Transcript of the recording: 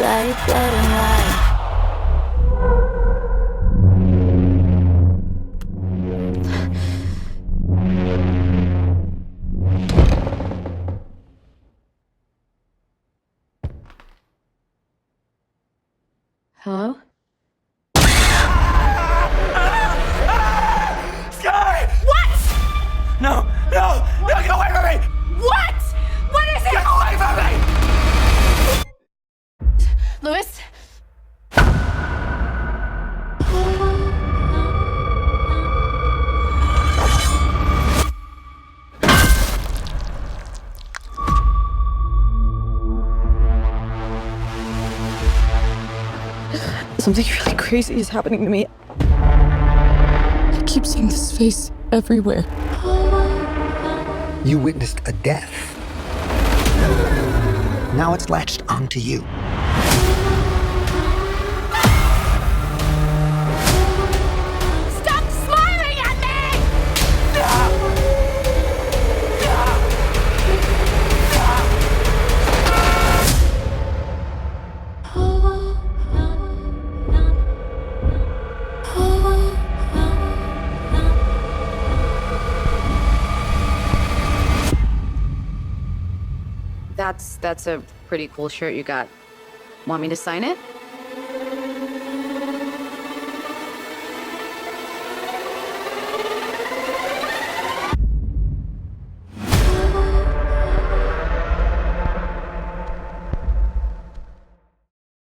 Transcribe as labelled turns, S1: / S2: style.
S1: like black and white.
S2: Hello?
S3: Skye!
S4: What?
S3: No, no, no, get away from me!
S4: What? What is it?
S3: Get away from me!
S4: Louis?
S2: Something really crazy is happening to me. I keep seeing this face everywhere.
S5: You witnessed a death. Now it's latched onto you.
S4: Stop smiling at me!
S2: That's a pretty cool shirt you got. Want me to sign it?